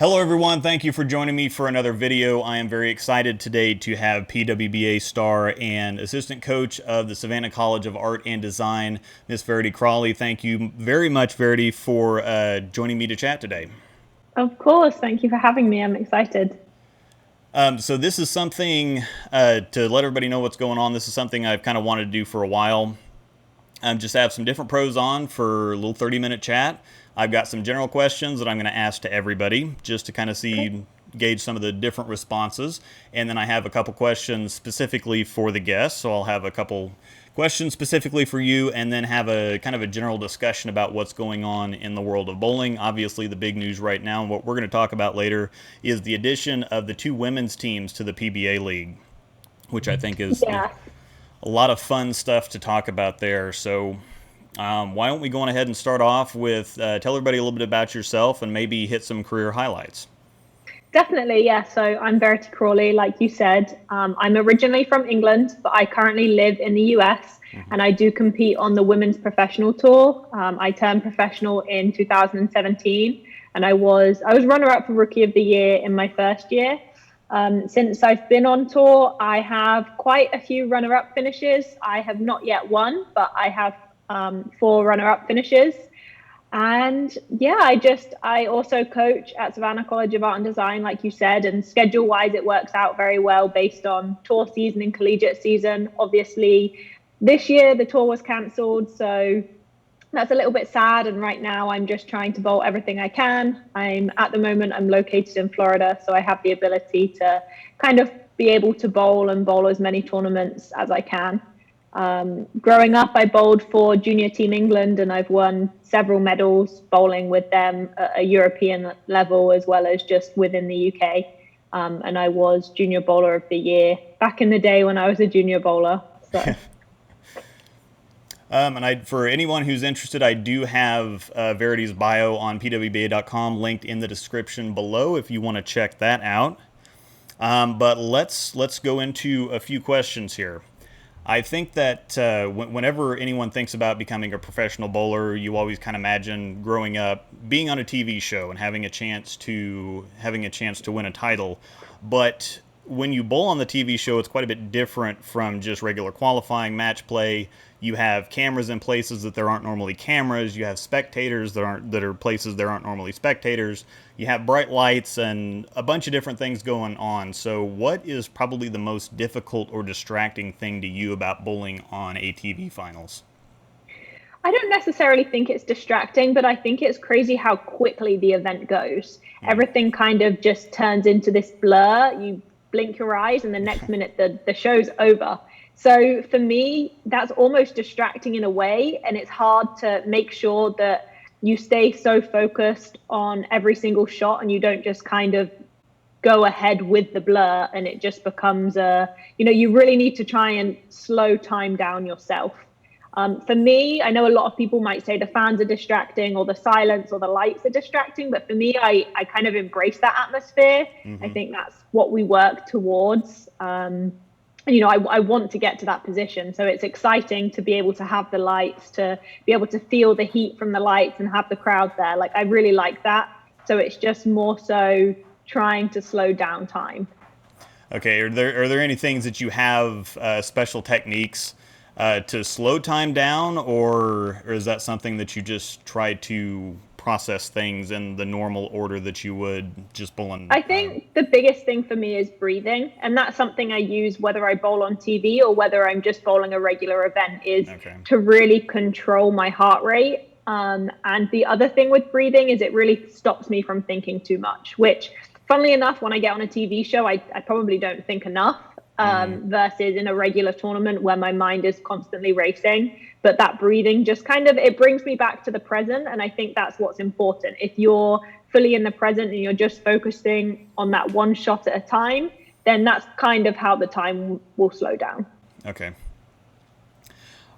Hello everyone, thank you for joining me for another video. I am very excited today to have PWBA star and assistant coach of the Savannah College of Art and Design, Miss Verity Crawley. Thank you very much, Verity, for joining me to chat today. Of course, thank you for having me. I'm excited. So this is something, to let everybody know what's going on, this is something I've kind of wanted to do for a while. Just have some different pros on for a little 30-minute chat. I've got some general questions that I'm going to ask to everybody just to kind of Okay. gauge some of the different responses. And then I have a couple questions specifically for the guests. So I'll have a couple questions specifically for you and then have a kind of a general discussion about what's going on in the world of bowling. Obviously, the big news right now and what we're going to talk about later is the addition of the two women's teams to the PBA League, which I think is Yes, a lot of fun stuff to talk about there. So why don't we go on ahead and start off with tell everybody a little bit about yourself and maybe hit some career highlights. definitely. Yeah. So I'm Verity Crawley, like you said. I'm originally from England, but I currently live in the US and I do compete on the women's professional tour. I turned professional in 2017 and I was runner up for Rookie of the Year in my first year. Since I've been on tour, I have quite a few runner up finishes. I have not yet won, but I have four runner up finishes. And yeah, I also coach at Savannah College of Art and Design, like you said, and schedule wise, it works out very well based on tour season and collegiate season. Obviously, this year the tour was cancelled, so that's a little bit sad. And right now, I'm just trying to bowl everything I can. I'm located in Florida, so I have the ability to kind of be able to bowl and bowl as many tournaments as I can. Growing up, I bowled for Junior Team England and I've won several medals bowling with them at a European level as well as just within the UK. And I was Junior Bowler of the Year back in the day when I was a junior bowler. So, For anyone who's interested, I do have Verity's bio on pwba.com linked in the description below if you want to check that out. But let's go into a few questions here. I think that whenever anyone thinks about becoming a professional bowler, you always kind of imagine growing up being on a TV show and having a chance to win a title. But when you bowl on the TV show, it's quite a bit different from just regular qualifying match play. You have cameras in places that there aren't normally cameras. You have spectators that are places there aren't normally spectators. You have bright lights and a bunch of different things going on. So what is probably the most difficult or distracting thing to you about bowling on ATV finals? I don't necessarily think it's distracting, but I think it's crazy how quickly the event goes. Hmm. Everything kind of just turns into this blur. You blink your eyes, and the next minute the show's over. So for me, that's almost distracting in a way, and it's hard to make sure that you stay so focused on every single shot and you don't just kind of go ahead with the blur and it just becomes you really need to try and slow time down yourself. For me, I know a lot of people might say the fans are distracting or the silence or the lights are distracting, but for me, I kind of embrace that atmosphere. I Hmm. think that's what we work towards. I want to get to that position. So it's exciting to be able to have the lights, to be able to feel the heat from the lights and have the crowd there. Like, I really like that. So it's just more so trying to slow down time. Okay, are there any things that you have special techniques to slow time down, or is that something that you just try to process things in the normal order that you would just bowling? I think the biggest thing for me is breathing, and that's something I use whether I bowl on TV or whether I'm just bowling a regular event, is Okay. to really control my heart rate. And the other thing with breathing is it really stops me from thinking too much, which, funnily enough, when I get on a TV show, I probably don't think enough, Hmm. versus in a regular tournament where my mind is constantly racing. But that breathing just kind of, it brings me back to the present, and I think that's what's important. If you're fully in the present and you're just focusing on that one shot at a time, then that's kind of how the time will slow down. Okay.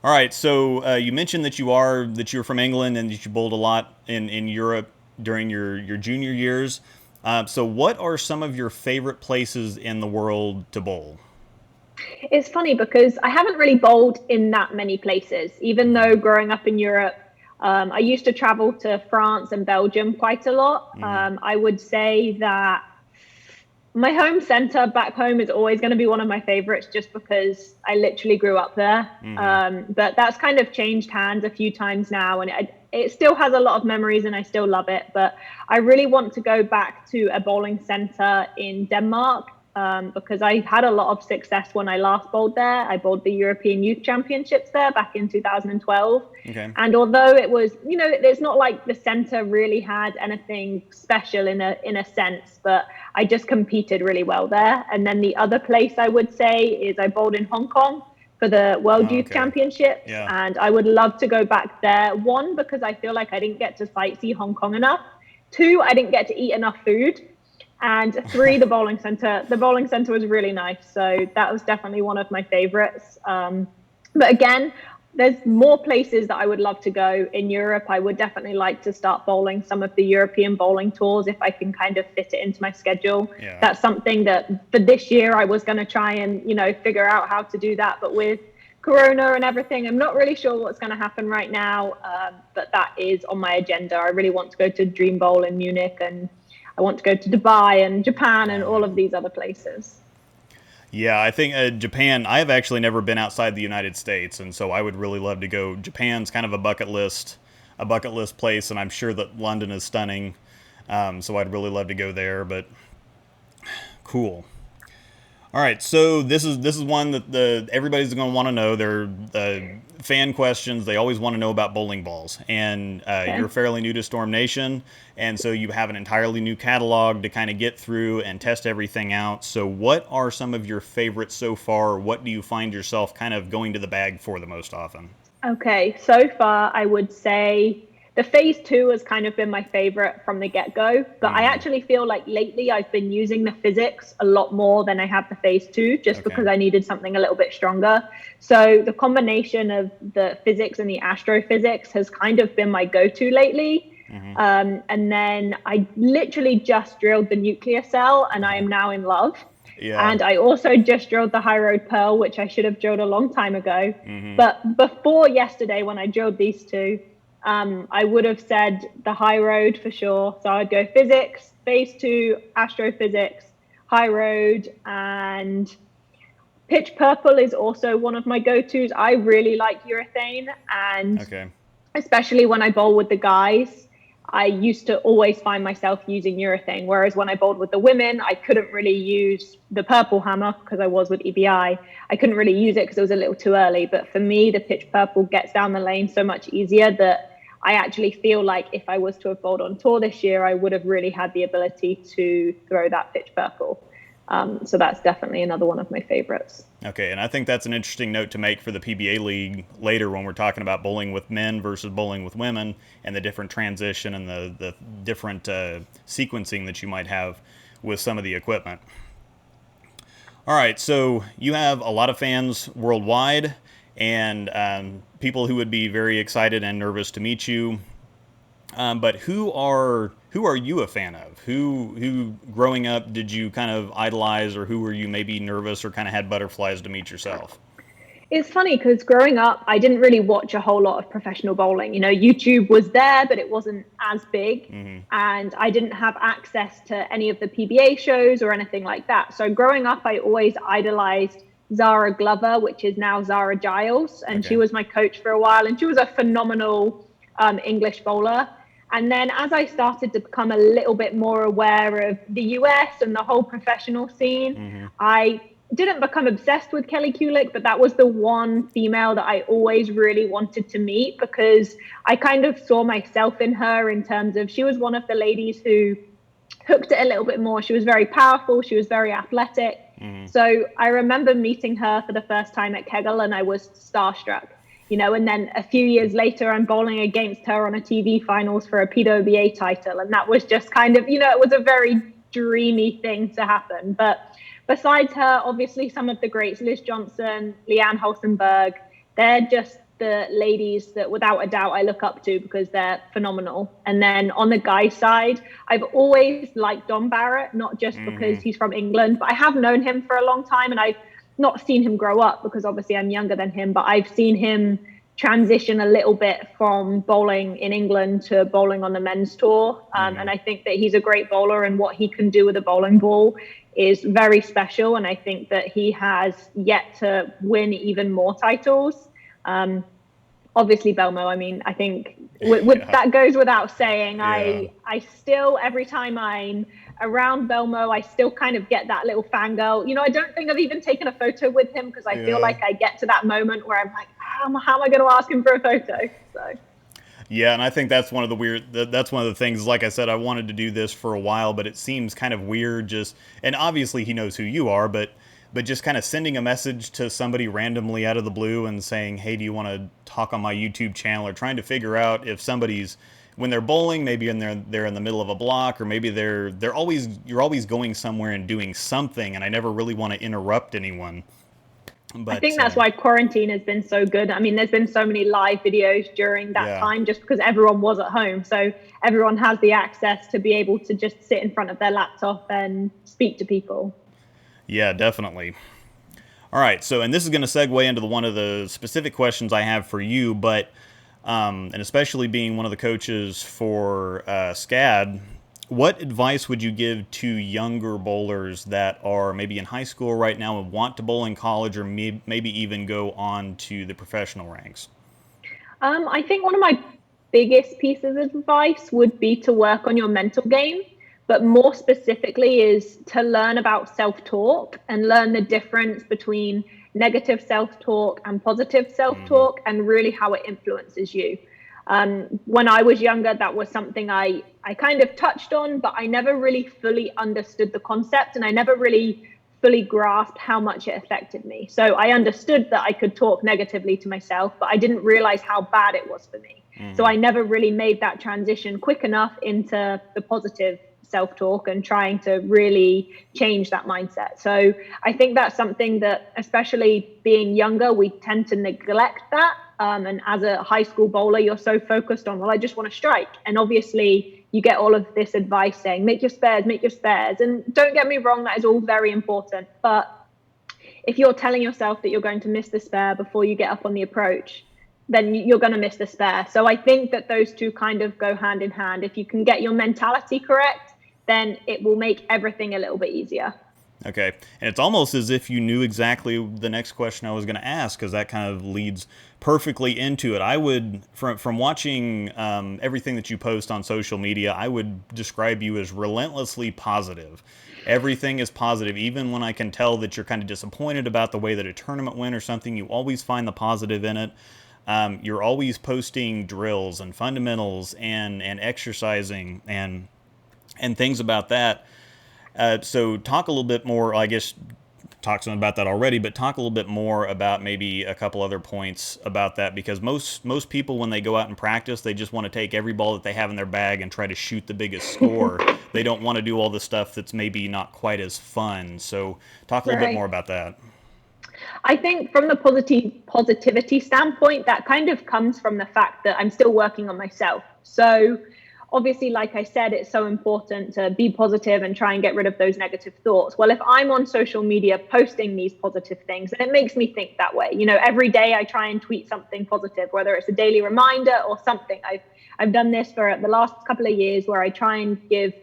All right. So you mentioned that you're from England and that you bowled a lot in Europe during your junior years. So what are some of your favorite places in the world to bowl? It's funny because I haven't really bowled in that many places, even though growing up in Europe, I used to travel to France and Belgium quite a lot. I would say that my home center back home is always going to be one of my favorites just because I literally grew up there. But that's kind of changed hands a few times now, and it still has a lot of memories and I still love it. But I really want to go back to a bowling center in Denmark because I had a lot of success when I last bowled there. I bowled the European Youth Championships there back in 2012. Okay. And although it was, it's not like the center really had anything special in a sense, but I just competed really well there. And then the other place I would say is I bowled in Hong Kong for the World Youth Championships. Yeah. And I would love to go back there. One, because I feel like I didn't get to sightsee Hong Kong enough. Two, I didn't get to eat enough food. And three, the bowling center. The bowling center was really nice. So that was definitely one of my favorites. But again, there's more places that I would love to go in Europe. I would definitely like to start bowling some of the European bowling tours if I can kind of fit it into my schedule. Yeah. That's something that for this year I was going to try and, figure out how to do that. But with Corona and everything, I'm not really sure what's going to happen right now. But that is on my agenda. I really want to go to Dream Bowl in Munich, and I want to go to Dubai and Japan and all of these other places. Yeah, I think Japan, I have actually never been outside the United States, and so I would really love to go. Japan's kind of a bucket list place, and I'm sure that London is stunning, so I'd really love to go there, but cool. All right, so this is one that everybody's going to want to know. They're fan questions. They always want to know about bowling balls, and you're fairly new to Storm Nation, and so you have an entirely new catalog to kind of get through and test everything out. So what are some of your favorites so far? What do you find yourself kind of going to the bag for the most often? Okay, so far I would say the phase 2 has kind of been my favorite from the get-go, but I actually feel like lately I've been using the physics a lot more than I have the phase 2, just because I needed something a little bit stronger. So the combination of the physics and the astrophysics has kind of been my go-to lately. And then I literally just drilled the nuclear cell, and I am now in love. Yeah. And I also just drilled the High Road Pearl, which I should have drilled a long time ago. But before yesterday, when I drilled these two, I would have said the High Road for sure. So I'd go physics, phase 2, astrophysics, High Road, and Pitch Purple is also one of my go-tos. I really like urethane, and especially when I bowl with the guys, I used to always find myself using urethane, whereas when I bowled with the women, I couldn't really use the purple hammer because I was with EBI. I couldn't really use it because it was a little too early. But for me, the pitch purple gets down the lane so much easier that I actually feel like if I was to have bowled on tour this year, I would have really had the ability to throw that pitch purple. So that's definitely another one of my favorites. Okay, and I think that's an interesting note to make for the PBA League later when we're talking about bowling with men versus bowling with women and the different transition and the different sequencing that you might have with some of the equipment. All right, so you have a lot of fans worldwide and people who would be very excited and nervous to meet you. But who are you a fan of? Who growing up did you kind of idolize, or who were you maybe nervous or kind of had butterflies to meet yourself? It's funny because growing up, I didn't really watch a whole lot of professional bowling. YouTube was there, but it wasn't as big. And I didn't have access to any of the PBA shows or anything like that. So growing up, I always idolized Zara Glover, which is now Zara Giles. And she was my coach for a while. And she was a phenomenal English bowler. And then as I started to become a little bit more aware of the US and the whole professional scene, I didn't become obsessed with Kelly Kulick, but that was the one female that I always really wanted to meet because I kind of saw myself in her in terms of she was one of the ladies who hooked it a little bit more. She was very powerful. She was very athletic. So I remember meeting her for the first time at Kegel and I was starstruck. And then a few years later, I'm bowling against her on a TV finals for a PWBA title. And that was just kind of, it was a very dreamy thing to happen. But besides her, obviously, some of the greats, Liz Johnson, Leanne Hulsenberg, they're just the ladies that without a doubt I look up to because they're phenomenal. And then on the guy side, I've always liked Don Barrett, not just because he's from England, but I have known him for a long time and I've not seen him grow up because obviously I'm younger than him, but I've seen him transition a little bit from bowling in England to bowling on the men's tour. And I think that he's a great bowler, and what he can do with a bowling ball is very special. And I think that he has yet to win even more titles. Obviously Belmo, I mean, I think that goes without saying. I still, every time I'm around Belmo, I still kind of get that little fangirl. I don't think I've even taken a photo with him, because I feel like I get to that moment where I'm like, how am I going to ask him for a photo? So. Yeah, and I think that's one of the things, like I said, I wanted to do this for a while, but it seems kind of weird and obviously he knows who you are, but just kind of sending a message to somebody randomly out of the blue and saying, hey, do you want to talk on my YouTube channel, or trying to figure out if somebody's, when they're bowling, maybe they're in the middle of a block, or maybe you're always going somewhere and doing something, and I never really want to interrupt anyone. But I think that's why quarantine has been so good. I mean, there's been so many live videos during that time, just because everyone was at home. So everyone has the access to be able to just sit in front of their laptop and speak to people. Yeah, definitely. All right, so, and this is going to segue into one of the specific questions I have for you, but, and especially being one of the coaches for SCAD, what advice would you give to younger bowlers that are maybe in high school right now and want to bowl in college, or maybe even go on to the professional ranks? I think one of my biggest pieces of advice would be to work on your mental game, but more specifically is to learn about self-talk and learn the difference between negative self-talk and positive self-talk, and really how it influences you. When I was younger, that was something I kind of touched on, but I never really fully understood the concept, and I never really fully grasped how much it affected me. So I understood that I could talk negatively to myself, but I didn't realize how bad it was for me. So I never really made that transition quick enough into the positive self-talk and trying to really change that mindset. So I think that's something that, especially being younger, we tend to neglect that. And as a high school bowler, you're so focused on, well, I just want to strike. And obviously you get all of this advice saying, make your spares, make your spares. And don't get me wrong, that is all very important. But if you're telling yourself that you're going to miss the spare before you get up on the approach, then you're going to miss the spare. So I think that those two kind of go hand in hand. If you can get your mentality correct, then it will make everything a little bit easier. Okay. And it's almost as if you knew exactly the next question I was going to ask, because that kind of leads perfectly into it. I would, from watching everything that you post on social media, I would describe you as relentlessly positive. Everything is positive. Even when I can tell that you're kind of disappointed about the way that a tournament went or something, you always find the positive in it. You're always posting drills and fundamentals and exercising and things about that. So talk a little bit more, I guess, talk some about that already, but talk a little bit more about maybe a couple other points about that, because most people, when they go out and practice, they just want to take every ball that they have in their bag and try to shoot the biggest score. They don't want to do all the stuff that's maybe not quite as fun. So talk a little bit more about that. I think from the positivity standpoint, that kind of comes from the fact that I'm still working on myself. So obviously, like I said, it's so important to be positive and try and get rid of those negative thoughts. Well, if I'm on social media posting these positive things, and it makes me think that way, every day I try and tweet something positive, whether it's a daily reminder or something. I've done this for the last couple of years, where I try and give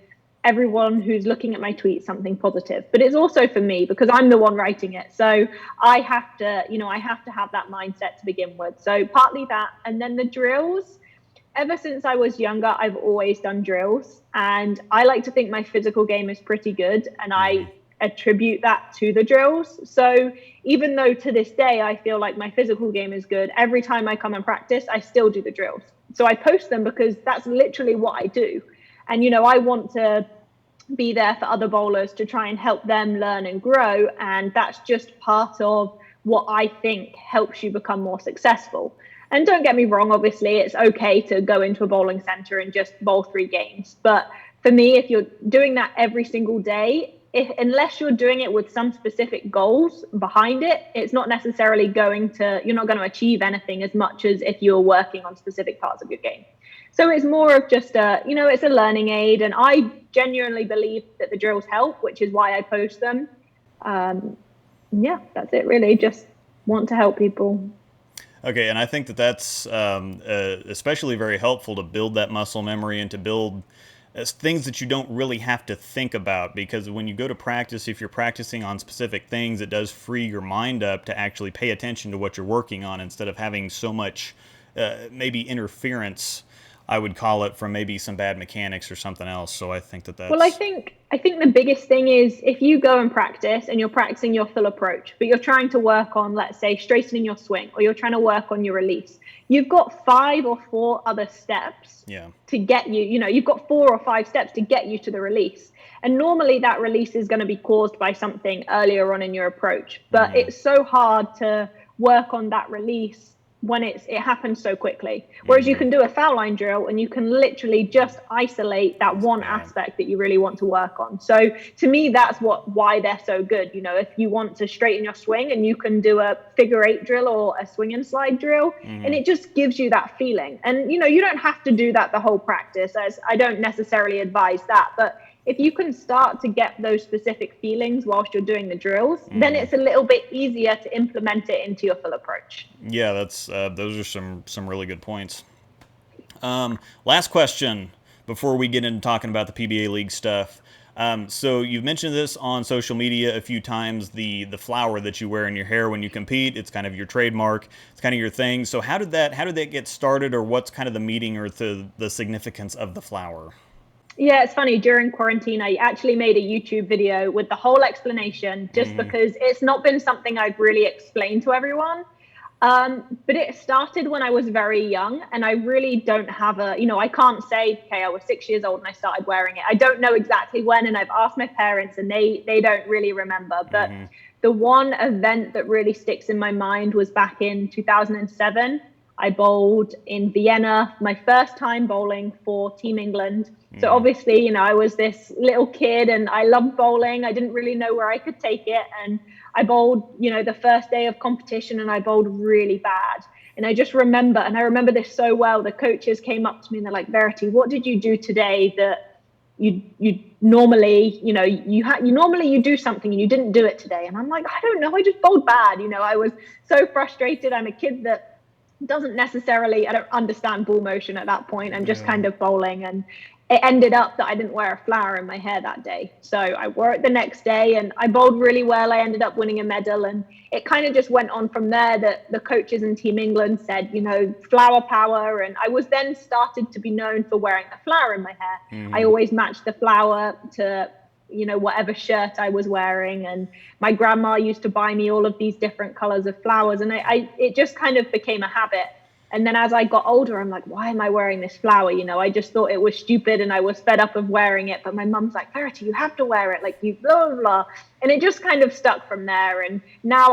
everyone who's looking at my tweets something positive. But it's also for me, because I'm the one writing it. So I have to have that mindset to begin with. So partly that, and then the drills. Ever since I was younger, I've always done drills, and I like to think my physical game is pretty good, and I attribute that to the drills. So even though to this day I feel like my physical game is good, every time I come and practice, I still do the drills. So I post them because that's literally what I do. And, I want to be there for other bowlers to try and help them learn and grow. And that's just part of what I think helps you become more successful. And don't get me wrong, obviously, it's okay to go into a bowling center and just bowl 3 games. But for me, if you're doing that every single day, unless you're doing it with some specific goals behind it, it's not necessarily you're not going to achieve anything as much as if you're working on specific parts of your game. So it's more of just it's a learning aid. And I genuinely believe that the drills help, which is why I post them. Yeah, that's it really. Just want to help people. Okay, and I think that that's especially very helpful to build that muscle memory and to build things that you don't really have to think about, because when you go to practice, if you're practicing on specific things, it does free your mind up to actually pay attention to what you're working on instead of having so much maybe interference, I would call it, from maybe some bad mechanics or something else. So I think that Well, I that's think I think the biggest thing is if you go and practice and you're practicing your full approach, but you're trying to work on, let's say, straightening your swing, or you're trying to work on your release, you've got 5 or 4 other steps yeah. to get you, you've got 4 or 5 steps to get you to the release. And normally that release is going to be caused by something earlier on in your approach. But Mm-hmm. it's so hard to work on that release when it happens so quickly. Whereas you Mm-hmm. can do a foul line drill and you can literally just isolate that one Yeah. aspect that you really want to work on. So to me, that's why they're so good. If you want to straighten your swing, and you can do a figure 8 drill or a swing and slide drill, and Mm-hmm. it just gives you that feeling. And you don't have to do that the whole practice, as I don't necessarily advise that, but if you can start to get those specific feelings whilst you're doing the drills, then Mm-hmm. it's a little bit easier to implement it into your full approach. Yeah, that's those are some really good points. Last question before we get into talking about the PBA League stuff. So you've mentioned this on social media a few times, the flower that you wear in your hair when you compete. It's kind of your trademark. It's kind of your thing. So how did that get started, or what's kind of the meaning or the significance of the flower? Yeah, it's funny. During quarantine, I actually made a YouTube video with the whole explanation, just Mm-hmm. because it's not been something I've really explained to everyone. But it started when I was very young, and I really don't have I can't say, okay, I was 6 years old and I started wearing it. I don't know exactly when, and I've asked my parents, and they don't really remember. But Mm-hmm. the one event that really sticks in my mind was back in 2007. I bowled in Vienna, my first time bowling for Team England. So Mm-hmm. obviously, I was this little kid and I loved bowling. I didn't really know where I could take it. And I bowled, the first day of competition, and I bowled really bad. And I remember this so well. The coaches came up to me and they're like, Verity, what did you do today that you normally, you do something and you didn't do it today? And I'm like, I don't know. I just bowled bad. I was so frustrated. I'm a kid that doesn't necessarily, I don't understand ball motion at that point. I'm just Yeah. kind of bowling, and it ended up that I didn't wear a flower in my hair that day. So I wore it the next day and I bowled really well. I ended up winning a medal, and it kind of just went on from there, that the coaches in Team England said, flower power. And I was then started to be known for wearing a flower in my hair. I Mm-hmm. always matched the flower to whatever shirt I was wearing. And my grandma used to buy me all of these different colors of flowers. And it just kind of became a habit. And then as I got older, I'm like, why am I wearing this flower? I just thought it was stupid and I was fed up of wearing it. But my mum's like, Verity, you have to wear it. Like, you blah, blah, blah. And it just kind of stuck from there. And now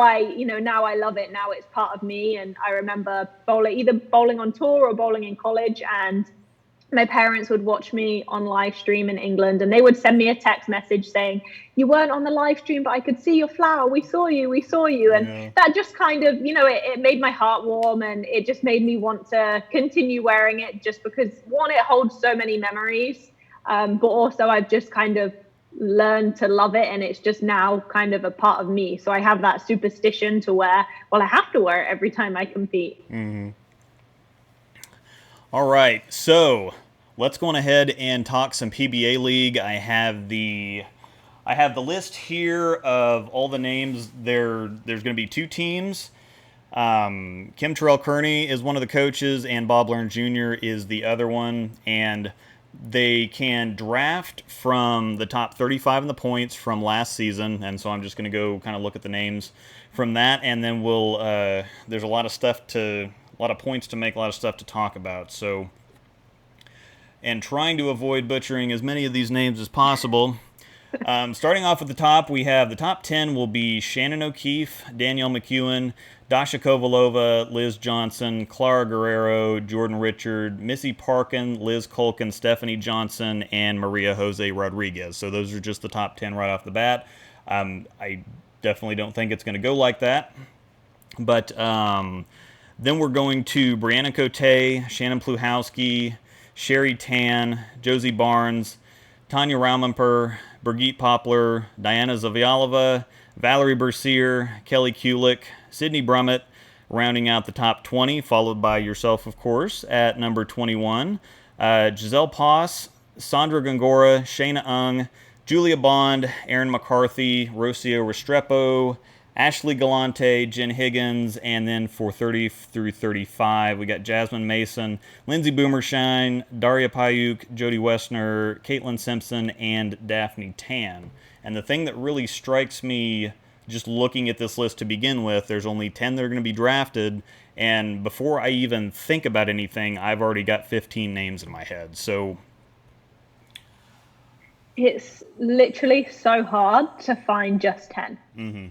now I love it. Now it's part of me. And I remember either bowling on tour or bowling in college. And my parents would watch me on live stream in England, and they would send me a text message saying, you weren't on the live stream, but I could see your flower. We saw you. And Yeah. that just kind of, it made my heart warm, and it just made me want to continue wearing it, just because, one, it holds so many memories. But also I've just kind of learned to love it, and it's just now kind of a part of me. So I have that superstition to wear, well, I have to wear it every time I compete. Mm-hmm. All right, so let's go on ahead and talk some PBA League. I have the list here of all the names. There's going to be 2 teams. Kim Terrell-Kearney is one of the coaches, and Bob Learn Jr. is the other one. And they can draft from the top 35 in the points from last season. And so I'm just going to go kind of look at the names from that, and then there's a lot of points to make, a lot of stuff to talk about. So, and trying to avoid butchering as many of these names as possible. Starting off at the top, we have the top 10 will be Shannon O'Keefe, Danielle McEwen, Dasha Kovalova, Liz Johnson, Clara Guerrero, Jordan Richard, Missy Parkin, Liz Culkin, Stephanie Johnson, and Maria Jose Rodriguez. So those are just the top 10 right off the bat. I definitely don't think it's going to go like that. But then we're going to Brianna Cote, Shannon Pluhowski, Sherry Tan, Josie Barnes, Tanya Raumenper, Brigitte Poplar, Diana Zavialova, Valerie Bercier, Kelly Kulik, Sydney Brummett, Rounding out the top 20, followed by yourself, of course, at number 21, Giselle Poss, Sandra Gongora, Shayna Ung, Julia Bond, Aaron McCarthy, Rocio Restrepo, Ashley Galante, Jen Higgins, and then for 30 through 35, we got Jasmine Mason, Lindsay Boomershine, Daria Payuk, Jody Westner, Caitlin Simpson, and Daphne Tan. And the thing that really strikes me just looking at this list to begin with, there's only 10 that are going to be drafted, and before I even think about anything, I've already got 15 names in my head. So it's literally so hard to find just 10. Mm-hmm.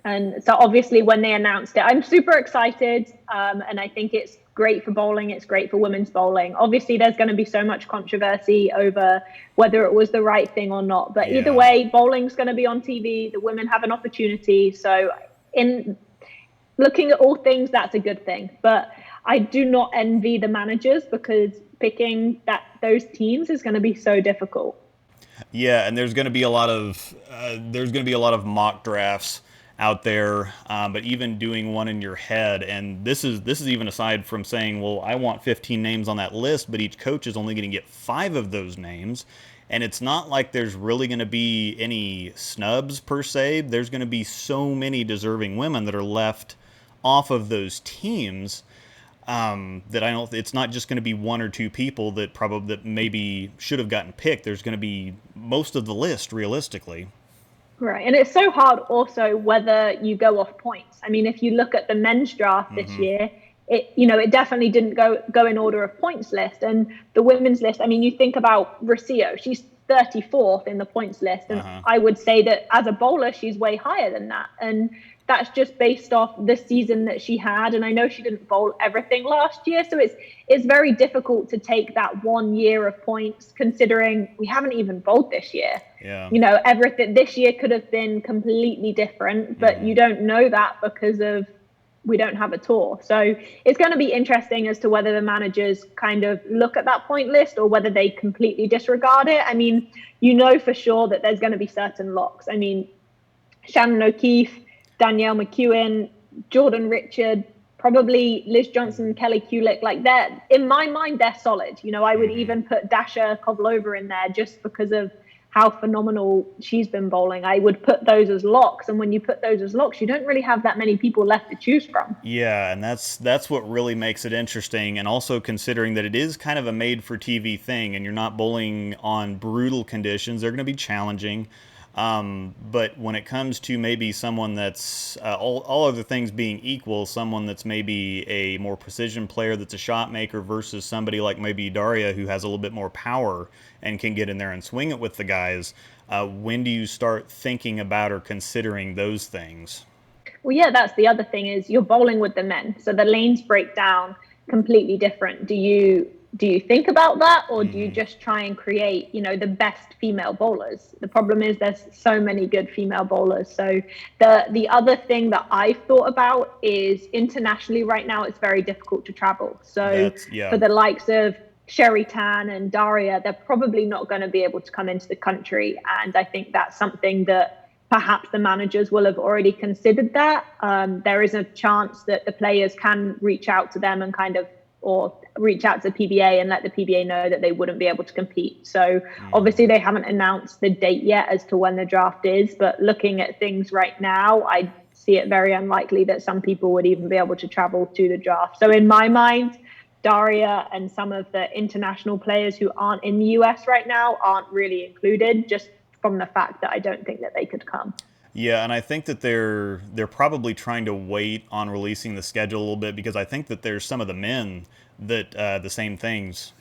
And so obviously when they announced it, I'm super excited. And I think it's great for bowling. It's great for women's bowling. Obviously, there's going to be so much controversy over whether it was the right thing or not. But either way, bowling's going to be on TV. The women have an opportunity. So in looking at all things, that's a good thing. But I do not envy the managers, because picking those teams is going to be so difficult. Yeah, and there's going to be a lot of mock drafts out there, but even doing one in your head, and this is even aside from saying, well, I want 15 names on that list, but each coach is only going to get 5 of those names, and it's not like there's really going to be any snubs per se. There's going to be so many deserving women that are left off of those teams, that I don't. It's not just going to be 1 or 2 people that maybe should have gotten picked. There's going to be most of the list realistically. Right. And it's so hard also whether you go off points. I mean, if you look at the men's draft this year, it definitely didn't go in order of points list. And the women's list, I mean, you think about Rocio, she's 34th in the points list. And I would say that as a bowler, she's way higher than that. And that's just based off the season that she had. And I know she didn't bowl everything last year. So it's very difficult to take that 1 year of points, considering we haven't even bowled this year. Yeah. Everything this year could have been completely different, but you don't know that because we don't have a tour. So it's going to be interesting as to whether the managers kind of look at that point list or whether they completely disregard it. I mean, for sure that there's going to be certain locks. I mean, Shannon O'Keefe, Danielle McEwen, Jordan Richard, probably Liz Johnson, Kelly Kulick, like that. In my mind, they're solid. I would even put Dasha Kovlova in there just because of how phenomenal she's been bowling. I would put those as locks. And when you put those as locks, you don't really have that many people left to choose from. Yeah, and that's what really makes it interesting. And also considering that it is kind of a made for TV thing, and you're not bowling on brutal conditions, they're going to be challenging. But when it comes to maybe someone that's all other things being equal, someone that's maybe a more precision player that's a shot maker versus somebody like maybe Daria who has a little bit more power and can get in there and swing it with the guys, when do you start thinking about or considering those things? Well, yeah, that's the other thing is you're bowling with the men. So the lanes break down completely different. Do you think about that, or do you just try and create, the best female bowlers? The problem is there's so many good female bowlers. So the other thing that I've thought about is internationally right now, it's very difficult to travel. So for the likes of Sherry Tan and Daria, they're probably not going to be able to come into the country. And I think that's something that perhaps the managers will have already considered that. There is a chance that the players can reach out to them and or reach out to the PBA and let the PBA know that they wouldn't be able to compete. So obviously they haven't announced the date yet as to when the draft is, but looking at things right now, I see it very unlikely that some people would even be able to travel to the draft. So in my mind, Daria and some of the international players who aren't in the US right now aren't really included, just from the fact that I don't think that they could come. Yeah, and I think that they're probably trying to wait on releasing the schedule a little bit, because I think that there's some of the men that the same things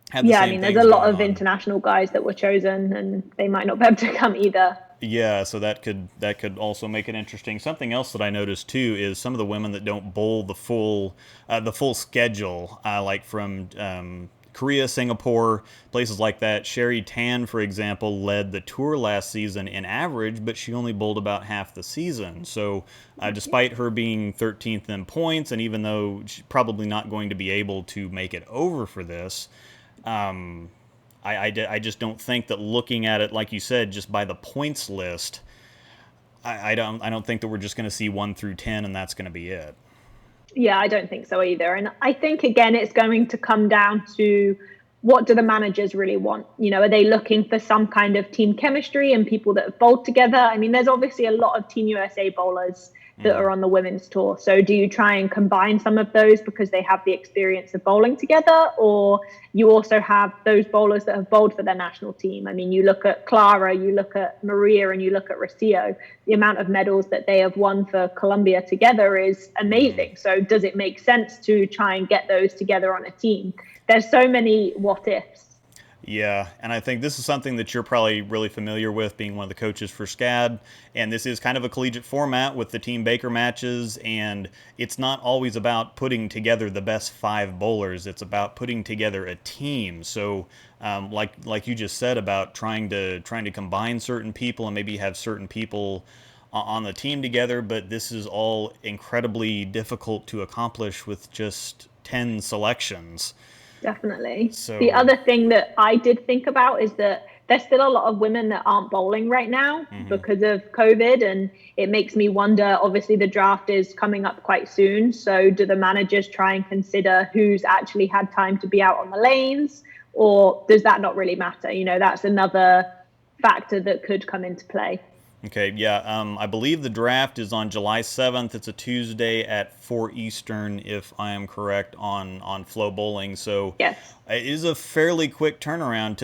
had. Yeah, I mean, there's a lot of international guys that were chosen, and they might not be able to come either. Yeah, so that could also make it interesting. Something else that I noticed too is some of the women that don't bowl the full schedule, like from Korea, Singapore, places like that. Sherry Tan, for example, led the tour last season in average, but she only bowled about half the season. So despite her being 13th in points, and even though she's probably not going to be able to make it over for this, I just don't think that looking at it, like you said, just by the points list, I don't think that we're just going to see 1 through 10 and that's going to be it. Yeah, I don't think so either. And I think, again, it's going to come down to what do the managers really want? Are they looking for some kind of team chemistry and people that have bowled together? I mean, there's obviously a lot of Team USA bowlers that are on the women's tour. So do you try and combine some of those because they have the experience of bowling together? Or you also have those bowlers that have bowled for their national team? I mean, you look at Clara, you look at Maria, and you look at Rocio. The amount of medals that they have won for Colombia together is amazing. So does it make sense to try and get those together on a team? There's so many what ifs. Yeah, and I think this is something that you're probably really familiar with, being one of the coaches for SCAD. And this is kind of a collegiate format with the Team Baker matches, and it's not always about putting together the best 5 bowlers. It's about putting together a team. So, like you just said about trying to combine certain people and maybe have certain people on the team together, but this is all incredibly difficult to accomplish with just 10 selections. Definitely. The So. other thing that I did think about is that there's still a lot of women that aren't bowling right now because of COVID. And it makes me wonder, obviously, the draft is coming up quite soon. So do the managers try and consider who's actually had time to be out on the lanes? Or does that not really matter? That's another factor that could come into play. Okay, yeah. I believe the draft is on July 7th. It's a Tuesday at 4 Eastern, if I am correct, on Flow Bowling. So Yes. it is a fairly quick turnaround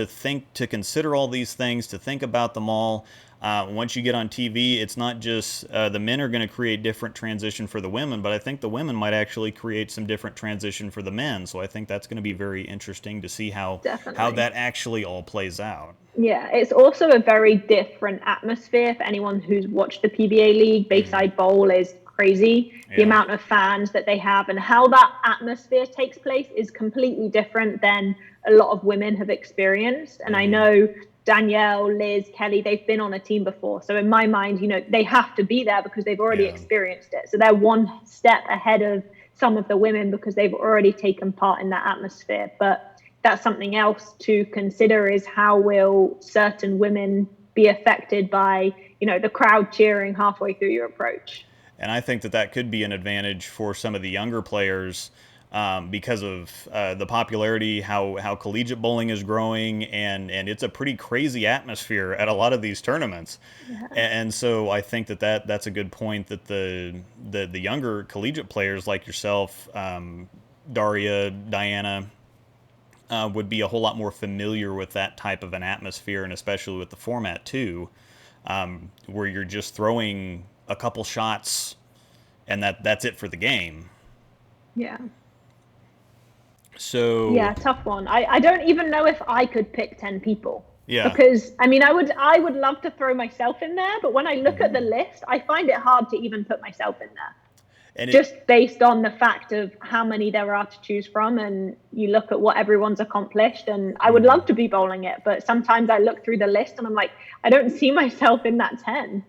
to consider all these things, to think about them all. Once you get on TV, it's not just the men are going to create different transition for the women, but I think the women might actually create some different transition for the men. So I think that's going to be very interesting to see how Definitely. that actually all plays out. Yeah, it's also a very different atmosphere for anyone who's watched the PBA League. Bayside Bowl is crazy. The Yeah. amount of fans that they have and how that atmosphere takes place is completely different than a lot of women have experienced. And I know Danielle, Liz, Kelly, they've been on a team before. So in my mind, they have to be there because they've already Yeah. experienced it. So they're one step ahead of some of the women because they've already taken part in that atmosphere. But that's something else to consider is how will certain women be affected by the crowd cheering halfway through your approach. And I think that could be an advantage for some of the younger players, because of the popularity, how collegiate bowling is growing, and it's a pretty crazy atmosphere at a lot of these tournaments. Yeah. And so I think that's a good point, that the younger collegiate players like yourself, Daria, Diana, would be a whole lot more familiar with that type of an atmosphere, and especially with the format too, where you're just throwing a couple shots and that's it for the game. Yeah. So Yeah, tough one. I don't even know if I could pick 10 people yeah, because I mean I would love to throw myself in there, but when I look at the list, I find it hard to even put myself in there. and it Just based on the fact of how many there are to choose from, and you look at what everyone's accomplished, and I would love to be bowling it, but sometimes I look through the list and I'm like, I don't see myself in that 10.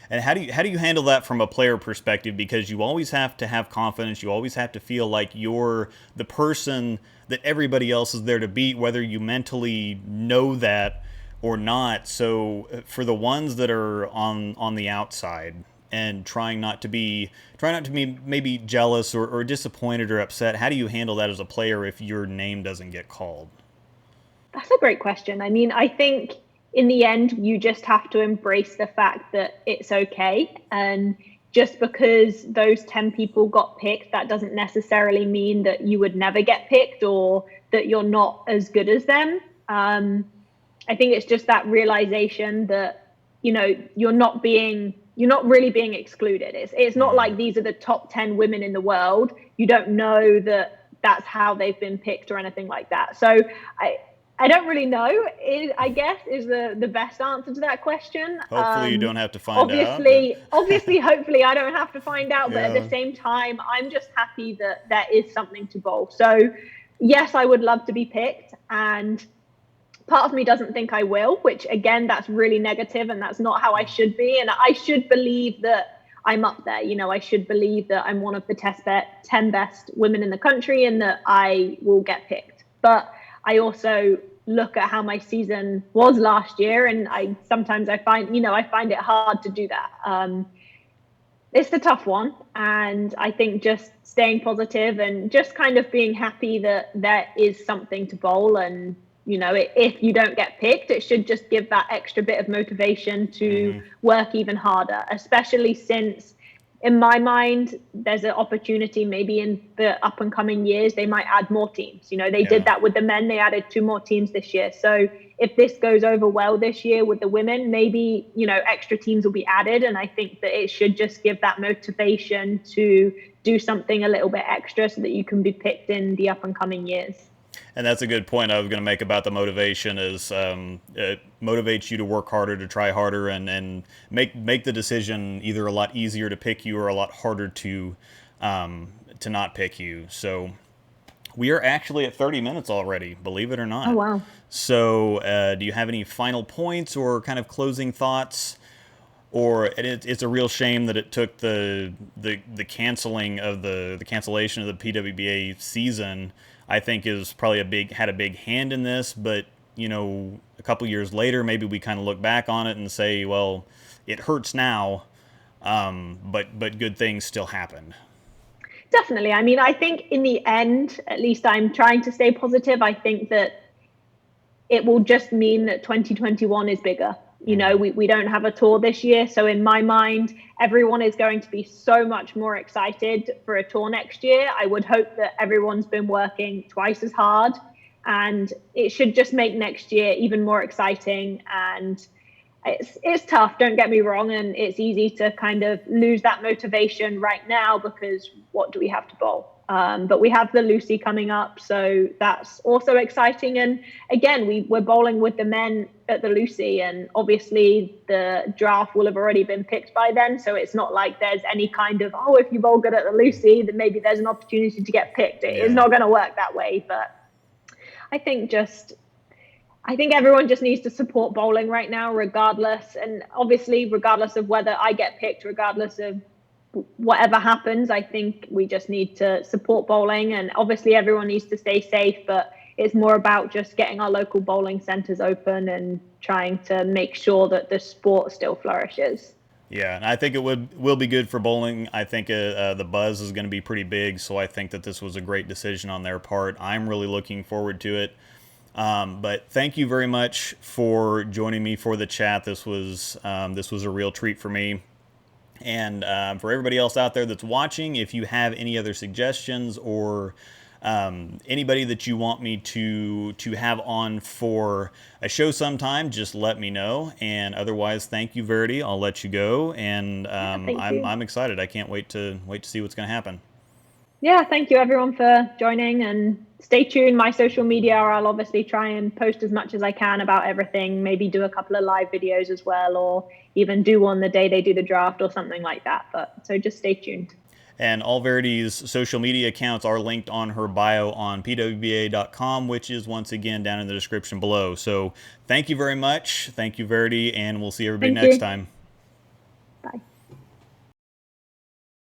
and how do you handle that from a player perspective? Because you always have to have confidence. You always have to feel like you're the person that everybody else is there to beat, whether you mentally know that or not. So for the ones that are on the outside and trying not to be maybe jealous or disappointed or upset, how do you handle that as a player if your name doesn't get called? That's a great question. I mean, I think in the end, you just have to embrace the fact that it's okay. And just because those 10 people got picked, that doesn't necessarily mean that you would never get picked or that you're not as good as them. I think it's just that realization that, you're not really being excluded. It's not like these are the top 10 women in the world. You don't know that that's how they've been picked or anything like that. So I, I don't really know, I guess, is the best answer to that question. Hopefully, you don't have to find out. But Obviously, hopefully, I don't have to find out. But at the yeah, same time, I'm just happy that there is something to bowl. So, yes, I would love to be picked, and part of me doesn't think I will. Which again, that's really negative, and that's not how I should be. And I should believe that I'm up there. I should believe that I'm one of the 10 best women in the country, and that I will get picked. But I also look at how my season was last year, and I find it hard to do that. It's the tough one. And I think just staying positive and just kind of being happy that there is something to bowl. And, if you don't get picked, it should just give that extra bit of motivation to work even harder, especially since, in my mind, there's an opportunity maybe in the up and coming years, they might add more teams. They did that with the men, they added 2 more teams this year. So if this goes over well this year with the women, maybe, extra teams will be added. And I think that it should just give that motivation to do something a little bit extra so that you can be picked in the up and coming years. And that's a good point I was going to make about the motivation is it motivates you to work harder, to try harder, and make the decision either a lot easier to pick you or a lot harder to not pick you. So we are actually at 30 minutes already, believe it or not. Oh, wow. So do you have any final points or kind of closing thoughts? Or it's a real shame that it took the canceling of the cancellation of the PWBA season. I think is probably had a big hand in this, but a couple years later, maybe we kind of look back on it and say, well, it hurts now, but good things still happened. Definitely. I mean, I think in the end, at least I'm trying to stay positive. I think that it will just mean that 2021 is bigger. We don't have a tour this year. So in my mind, everyone is going to be so much more excited for a tour next year. I would hope that everyone's been working twice as hard, and it should just make next year even more exciting. And it's tough, don't get me wrong. And it's easy to kind of lose that motivation right now because what do we have to bowl? But we have the Lucy coming up, so that's also exciting. And again, we're bowling with the men at the Lucy, and obviously the draft will have already been picked by then. So it's not like there's any kind of, if you bowl good at the Lucy, then maybe there's an opportunity to get picked. It is not going to work that way. But I think everyone just needs to support bowling right now, regardless. And obviously, regardless of whether I get picked, regardless of whatever happens, I think we just need to support bowling. And obviously everyone needs to stay safe, but it's more about just getting our local bowling centers open and trying to make sure that the sport still flourishes. Yeah, and I think it will be good for bowling. I think the buzz is going to be pretty big, so I think that this was a great decision on their part. I'm really looking forward to it. But thank you very much for joining me for the chat. This was a real treat for me. And for everybody else out there that's watching, if you have any other suggestions or anybody that you want me to have on for a show sometime, just let me know. And otherwise, thank you, Verity. I'll let you go. And I'm excited. I can't wait to see what's going to happen. Yeah, thank you everyone for joining, and stay tuned. My social media, I'll obviously try and post as much as I can about everything, maybe do a couple of live videos as well, or even do one the day they do the draft or something like that. So just stay tuned. And all Verity's social media accounts are linked on her bio on PWBA.com, which is once again down in the description below. So thank you very much. Thank you, Verity, and we'll see everybody next time. Bye.